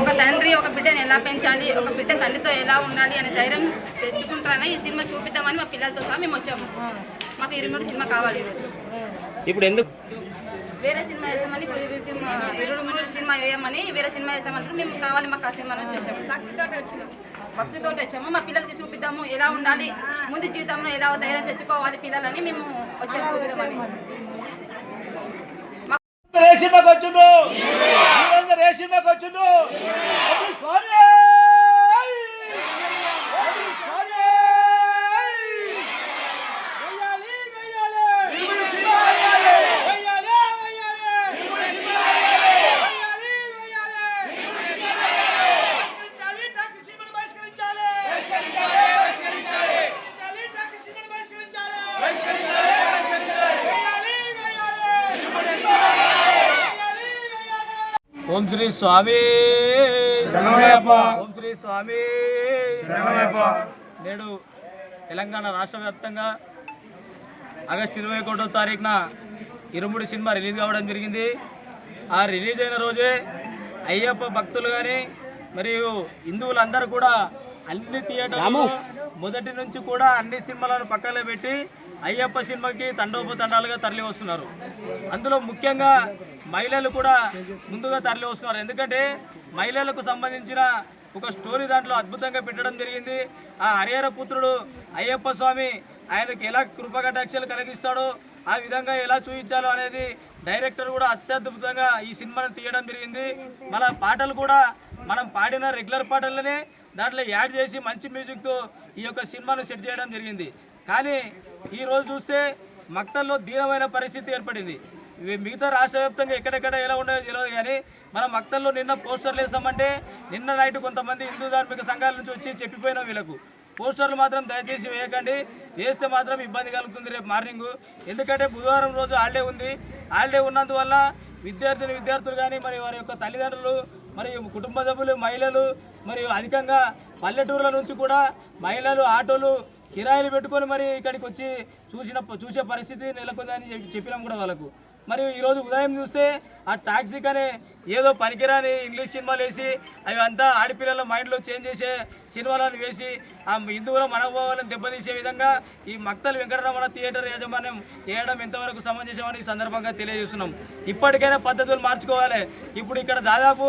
ఒక తండ్రి ఒక బిడ్డను ఎలా పెంచాలి, ఒక బిడ్డ తండ్రితో ఎలా ఉండాలి అనే ధైర్యం తెచ్చుకుంటారని ఈ సినిమా చూపిద్దామని మా పిల్లలతో సహా మేము వచ్చాము. మాకు 23 సినిమా కావాలి ఈరోజు. ఇప్పుడు ఎందుకు వేరే సినిమా వేసామని, ఇప్పుడు 23 సినిమా వేయమని వేరే సినిమా వేసామంటారు. మేము కావాలి మాకు ఆ సినిమా నుంచి వచ్చాము. భక్తితో వచ్చాము. మా పిల్లలకి చూపిద్దాము ఎలా ఉండాలి, ముందు జీవితంలో ఎలా ధైర్యం తెచ్చుకోవాలి పిల్లలని మేము వచ్చాము చూపిద్దామని. ఓం శ్రీ స్వామి ఓం శ్రీ స్వామి. నేడు తెలంగాణ రాష్ట్ర వ్యాప్తంగా ఆగస్టు 21వ తారీఖున 23 సినిమా రిలీజ్ కావడం జరిగింది. ఆ రిలీజ్ అయిన రోజే అయ్యప్ప భక్తులు కానీ మరియు హిందువులందరూ కూడా అన్ని థియేటర్లు మొదటి నుంచి కూడా అన్ని సినిమాలను పక్కన పెట్టి అయ్యప్ప సినిమాకి తండోపతండాలుగా తరలి వస్తున్నారు. అందులో ముఖ్యంగా మహిళలు కూడా ముందుగా తరలి వస్తున్నారు. ఎందుకంటే మహిళలకు సంబంధించిన ఒక స్టోరీ దాంట్లో అద్భుతంగా పెట్టడం జరిగింది. ఆ హరిహర పుత్రుడు అయ్యప్ప స్వామి ఆయనకు ఎలా కృపకటాక్షలు కలిగిస్తాడో ఆ విధంగా ఎలా చూపించాలో అనేది డైరెక్టర్ కూడా అత్యద్భుతంగా ఈ సినిమాను తీయడం జరిగింది. మన పాటలు కూడా మనం పాడిన రెగ్యులర్ పాటలనే దాంట్లో యాడ్ చేసి మంచి మ్యూజిక్తో ఈ యొక్క సినిమాను సెట్ చేయడం జరిగింది. కానీ ఈరోజు చూస్తే మక్తల్లో దీనమైన పరిస్థితి ఏర్పడింది. మిగతా రాష్ట్ర వ్యాప్తంగా ఎక్కడెక్కడ ఎలా ఉండదో తెలియదు, కానీ మన మక్తల్లో నిన్న పోస్టర్లు వేసామంటే నిన్న నైట్ కొంతమంది హిందూ ధార్మిక సంఘాల నుంచి వచ్చి చెప్పిపోయినాం వీళ్ళకు పోస్టర్లు మాత్రం దయచేసి వేయకండి, వేస్తే మాత్రం ఇబ్బంది కలుగుతుంది రేపు మార్నింగ్. ఎందుకంటే బుధవారం రోజు హాలిడే ఉంది. హాలిడే ఉన్నందువల్ల విద్యార్థులు కానీ మరి వారి యొక్క తల్లిదండ్రులు మరియు కుటుంబ సభ్యులు మహిళలు మరియు అధికంగా పల్లెటూర్ల నుంచి కూడా మహిళలు ఆటోలు కిరాయిలు పెట్టుకొని మరి ఇక్కడికి వచ్చి చూసే పరిస్థితి నెలకొందని చెప్పినాం కూడా వాళ్ళకు. మరియు ఈరోజు ఉదయం చూస్తే ఆ టాక్సీ కానీ ఏదో పనికిరాని ఇంగ్లీష్ సినిమాలు వేసి అవి అంతా ఆడపిల్లల మైండ్లో చేంజ్ చేసే సినిమాలను వేసి ఆ హిందువుల మనోభావాలను దెబ్బతీసే విధంగా ఈ మక్తల్ వెంకటరమణ థియేటర్ యాజమాన్యం వేయడం ఎంతవరకు సమంజసమని ఈ సందర్భంగా తెలియజేస్తున్నాం. ఇప్పటికైనా పద్ధతులు మార్చుకోవాలి. ఇప్పుడు ఇక్కడ దాదాపు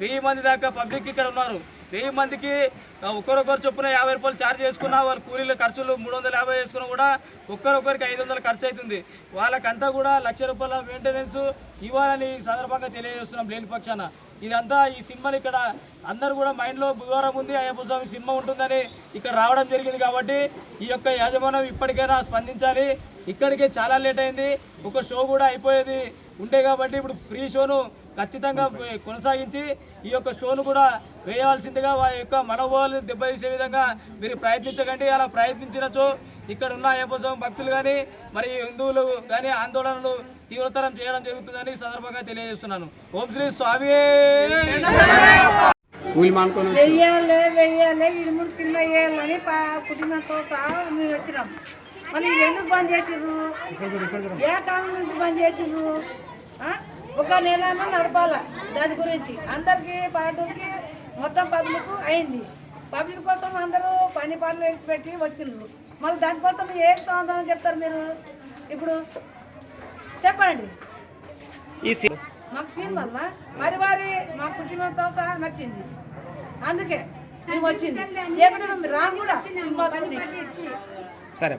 1000 మంది దాకా పబ్లిక్ ఇక్కడ ఉన్నారు. 1000 మందికి ఒక్కరొకరు చొప్పున 50 రూపాయలు ఛార్జ్ చేసుకున్నా వాళ్ళ కూలీల ఖర్చులు 350 చేసుకున్నా కూడా ఒక్కరొకరికి 500 ఖర్చు అవుతుంది. వాళ్ళకంతా కూడా 1,00,000 రూపాయల మెయింటెనెన్స్ ఇవ్వాలని ఈ సందర్భంగా తెలియజేస్తున్నాం లేని పక్షాన. ఇదంతా ఈ సినిమాలు ఇక్కడ అందరూ కూడా మైండ్లో బుధవారం ఉంది అయ్యప్ప స్వామి సినిమా ఉంటుందని ఇక్కడ రావడం జరిగింది. కాబట్టి ఈ యొక్క యాజమాన్యం ఇప్పటికైనా స్పందించాలి. ఇక్కడికే చాలా లేట్ అయింది. ఒక షో కూడా అయిపోయేది ఉండే కాబట్టి ఇప్పుడు ఫ్రీ షోను ఖచ్చితంగా కొనసాగించి ఈ యొక్క షోను కూడా వేయవలసిందిగా వారి యొక్క మనోభావాలను దెబ్బతీసే విధంగా మీరు ప్రయత్నించకండి. అలా ప్రయత్నించినచో ఇక్కడ ఉన్న అయ్యప్ప స్వామి భక్తులు కానీ మరి హిందువులు కానీ ఆందోళనలు తీవ్రతరం చేయడం జరుగుతుందని సందర్భంగా తెలియజేస్తున్నాను. ఓం శ్రీ స్వామి. వెయ్యాలి 23 సినిమా వేయాలని కుటుంబంతో సహా మేము వచ్చినాం. మళ్ళీ ఎందుకు బంద్ చేసిర్రు, ఏ కాలం నుంచి బంద్ చేసిర్రు? ఒక నెలలో నడపాల దాని గురించి అందరికీ పాటలకి మొత్తం పబ్లిక్ అయింది. పబ్లిక్ కోసం అందరూ పని పాటలు విడిచిపెట్టి వచ్చిండ్రు. మళ్ళీ దానికోసం ఏం సమాధానం చెప్తారు మీరు? ఇప్పుడు చెప్పండి. మాకు సీన్ వల్ల మరి మా కుటుంబంతో సహా నచ్చింది, అందుకే మేము వచ్చింది. లేకుంటే మేము రాము కూడా సినిమా. సరే